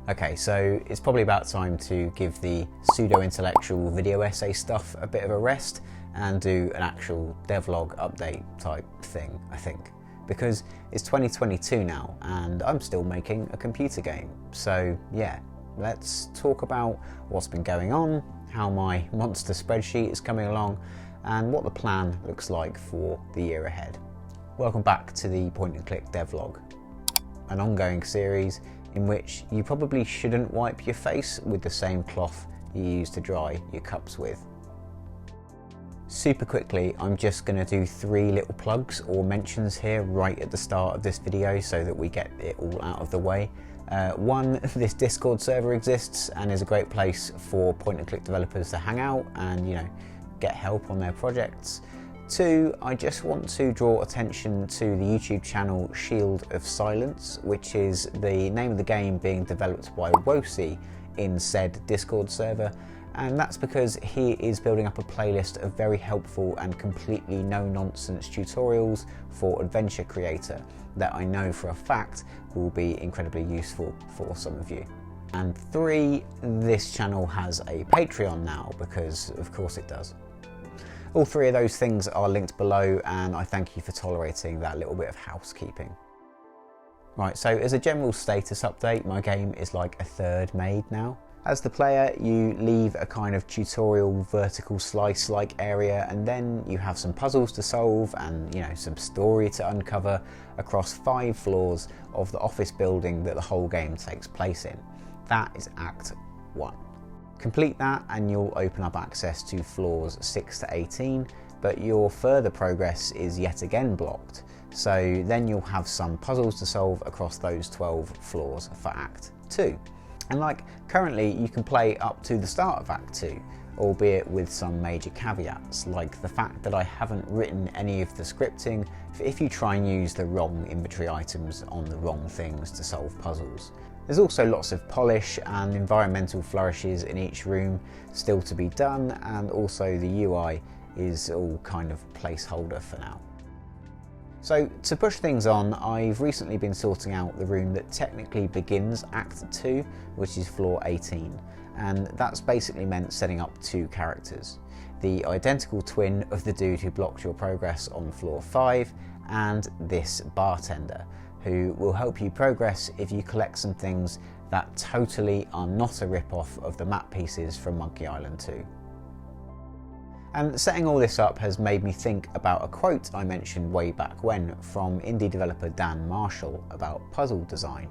Okay, so it's probably about time to give the pseudo-intellectual video essay stuff a bit of a rest and do an actual devlog update type thing, I think. Because it's 2022 now and I'm still making a computer game. So yeah, let's talk about what's been going on, how my monster spreadsheet is coming along, and what the plan looks like for the year ahead. Welcome back to the Point and Click Devlog, an ongoing series in which you probably shouldn't wipe your face with the same cloth you use to dry your cups with. Super quickly, I'm just going to do 3 little plugs or mentions here right at the start of this video so that we get it all out of the way. One, this Discord server exists and is a great place for point and click developers to hang out and, you know, get help on their projects. 2, I just want to draw attention to the YouTube channel Shield of Silence, which is the name of the game being developed by Wosi in said Discord server, and that's because he is building up a playlist of very helpful and completely no-nonsense tutorials for adventure creator that I know for a fact will be incredibly useful for some of you. And 3, this channel has a Patreon now, because of course it does. All 3 of those things are linked below, and I thank you for tolerating that little bit of housekeeping. Right, so as a general status update, my game is like a third made now. As the player, you leave a kind of tutorial vertical slice-like area, and then you have some puzzles to solve and, you know, some story to uncover across 5 floors of the office building that the whole game takes place in. That is Act 1. Complete that and you'll open up access to floors 6 to 18, but your further progress is yet again blocked. So then you'll have some puzzles to solve across those 12 floors for Act 2. And like currently you can play up to the start of Act 2, albeit with some major caveats, like the fact that I haven't written any of the scripting if you try and use the wrong inventory items on the wrong things to solve puzzles. There's also lots of polish and environmental flourishes in each room still to be done, and also the UI is all kind of placeholder for now. So to push things on, I've recently been sorting out the room that technically begins Act 2, which is floor 18, and that's basically meant setting up 2 characters. The identical twin of the dude who blocked your progress on floor 5, and this bartender, who will help you progress if you collect some things that totally are not a rip-off of the map pieces from Monkey Island 2. And setting all this up has made me think about a quote I mentioned way back when from indie developer Dan Marshall about puzzle design,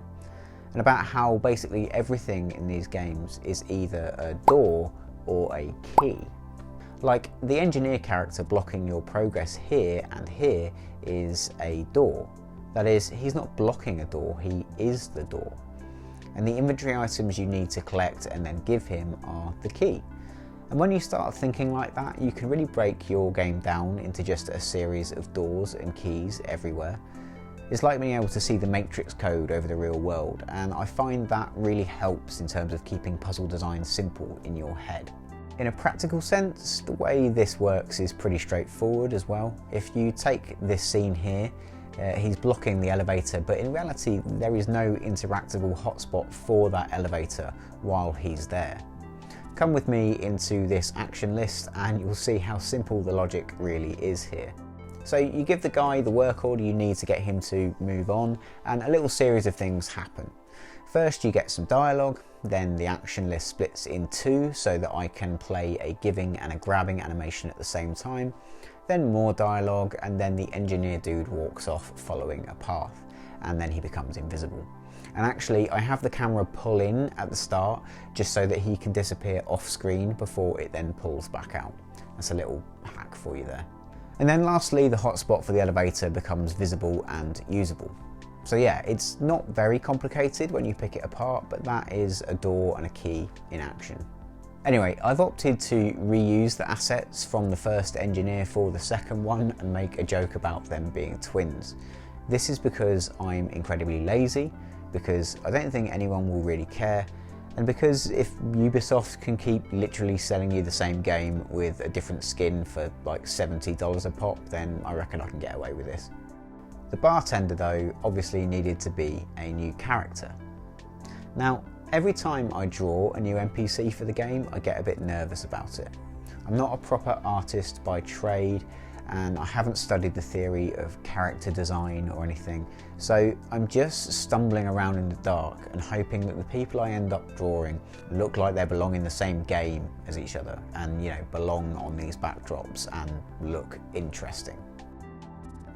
and about how basically everything in these games is either a door or a key. Like the engineer character blocking your progress here and here is a door. That is, he's not blocking a door, he is the door. And the inventory items you need to collect and then give him are the key. And when you start thinking like that, you can really break your game down into just a series of doors and keys everywhere. It's like being able to see the matrix code over the real world, and I find that really helps in terms of keeping puzzle design simple in your head. In a practical sense, the way this works is pretty straightforward as well. If you take this scene here, he's blocking the elevator, but in reality there is no interactable hotspot for that elevator while he's there. Come with me into this action list and you'll see how simple the logic really is here. So you give the guy the work order you need to get him to move on, and a little series of things happen. First you get some dialogue, then the action list splits in 2 so that I can play a giving and a grabbing animation at the same time. Then more dialogue, and then the engineer dude walks off following a path, and then he becomes invisible. And actually I have the camera pull in at the start just so that he can disappear off screen before it then pulls back out. That's a little hack for you there. And then lastly, the hotspot for the elevator becomes visible and usable. So yeah, it's not very complicated when you pick it apart, but that is a door and a key in action. Anyway, I've opted to reuse the assets from the first engineer for the second one and make a joke about them being twins. This is because I'm incredibly lazy, because I don't think anyone will really care, and because if Ubisoft can keep literally selling you the same game with a different skin for like $70 a pop, then I reckon I can get away with this. The bartender though obviously needed to be a new character. Now, Every time I draw a new NPC for the game, I get a bit nervous about it. I'm not a proper artist by trade, and I haven't studied the theory of character design or anything, so I'm just stumbling around in the dark and hoping that the people I end up drawing look like they belong in the same game as each other and, belong on these backdrops and look interesting.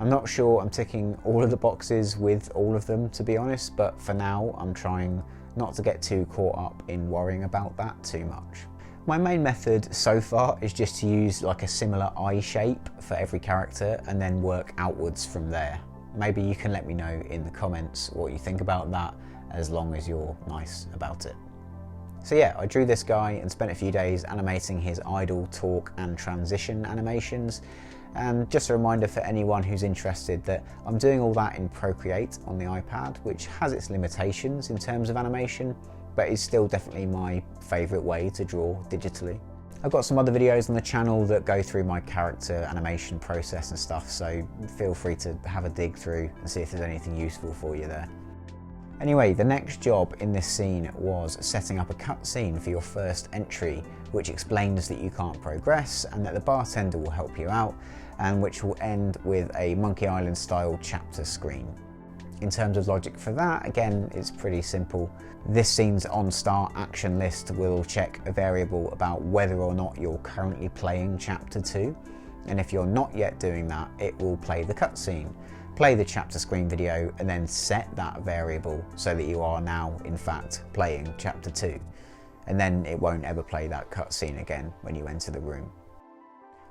I'm not sure I'm ticking all of the boxes with all of them, to be honest, but for now I'm trying not to get too caught up in worrying about that too much. My main method so far is just to use like a similar eye shape for every character and then work outwards from there. Maybe you can let me know in the comments what you think about that, as long as you're nice about it. So yeah, I drew this guy and spent a few days animating his idle, talk and transition animations. And just a reminder for anyone who's interested that I'm doing all that in Procreate on the iPad, which has its limitations in terms of animation, but is still definitely my favourite way to draw digitally. I've got some other videos on the channel that go through my character animation process and stuff, so feel free to have a dig through and see if there's anything useful for you there. Anyway, the next job in this scene was setting up a cutscene for your first entry, which explains that you can't progress and that the bartender will help you out, and which will end with a Monkey Island style chapter screen. In terms of logic for that, again, it's pretty simple. This scene's on start action list will check a variable about whether or not you're currently playing chapter 2, and if you're not yet doing that, it will play the cutscene, play the chapter screen video, and then set that variable so that you are now in fact playing chapter 2, and then it won't ever play that cutscene again when you enter the room.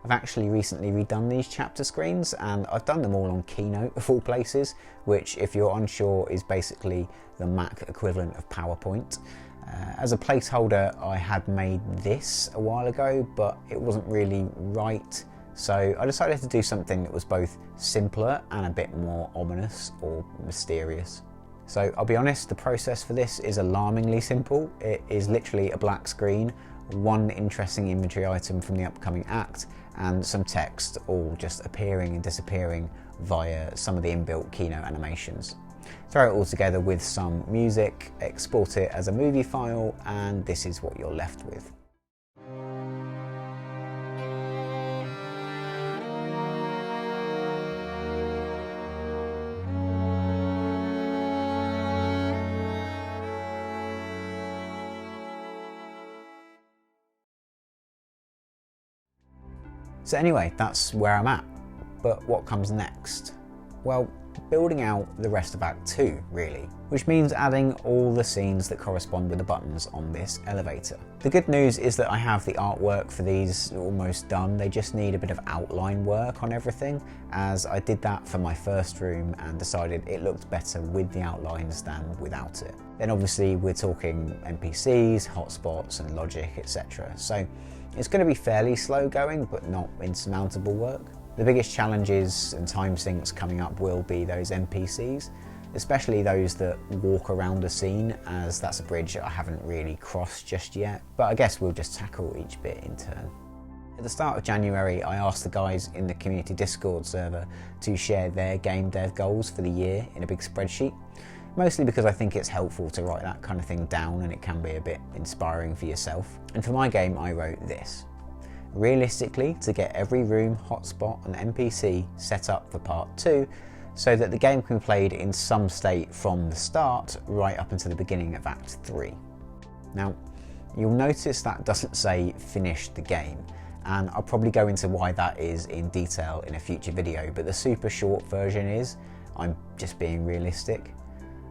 I've actually recently redone these chapter screens, and I've done them all on Keynote of all places, which, if you're unsure, is basically the Mac equivalent of PowerPoint. As a placeholder, I had made this a while ago, but it wasn't really right, so I decided to do something that was both simpler and a bit more ominous or mysterious. So I'll be honest, the process for this is alarmingly simple. It is literally a black screen, one interesting inventory item from the upcoming act, and some text, all just appearing and disappearing via some of the inbuilt Keynote animations. Throw it all together with some music, export it as a movie file, and this is what you're left with. So anyway, that's where I'm at. But what comes next? Well, building out the rest of Act 2, really, which means adding all the scenes that correspond with the buttons on this elevator. The good news is that I have the artwork for these almost done. They just need a bit of outline work on everything, as I did that for my first room and decided it looked better with the outlines than without it. Then obviously we're talking NPCs, hotspots and logic, etc. So it's going to be fairly slow going, but not insurmountable work. The biggest challenges and time sinks coming up will be those NPCs, especially those that walk around a scene, as that's a bridge that I haven't really crossed just yet, but I guess we'll just tackle each bit in turn. At the start of January, I asked the guys in the community Discord server to share their game dev goals for the year in a big spreadsheet, mostly because I think it's helpful to write that kind of thing down and it can be a bit inspiring for yourself. And for my game, I wrote this. Realistically, to get every room, hotspot and NPC set up for part 2, so that the game can be played in some state from the start right up until the beginning of Act 3. Now, you'll notice that doesn't say finish the game, and I'll probably go into why that is in detail in a future video, but the super short version is, I'm just being realistic.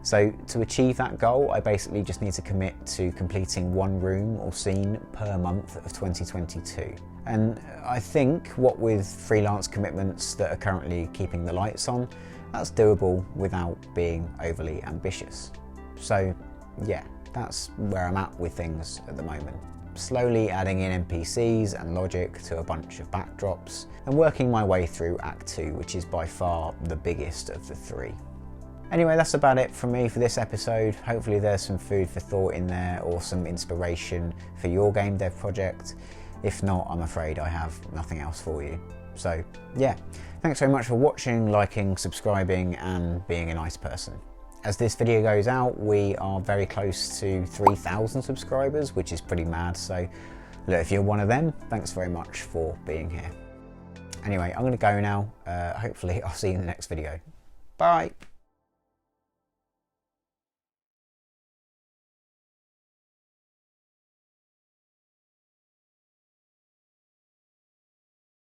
So to achieve that goal, I basically just need to commit to completing one room or scene per month of 2022. And I think, what with freelance commitments that are currently keeping the lights on, that's doable without being overly ambitious. So yeah, that's where I'm at with things at the moment. Slowly adding in NPCs and logic to a bunch of backdrops, and working my way through Act 2, which is by far the biggest of the three. Anyway, that's about it from me for this episode. Hopefully there's some food for thought in there, or some inspiration for your game dev project. If not, I'm afraid I have nothing else for you. So yeah, thanks very much for watching, liking, subscribing and being a nice person. As this video goes out, we are very close to 3,000 subscribers, which is pretty mad. So look, if you're one of them, thanks very much for being here. Anyway, I'm going to go now. Hopefully I'll see you in the next video. Bye.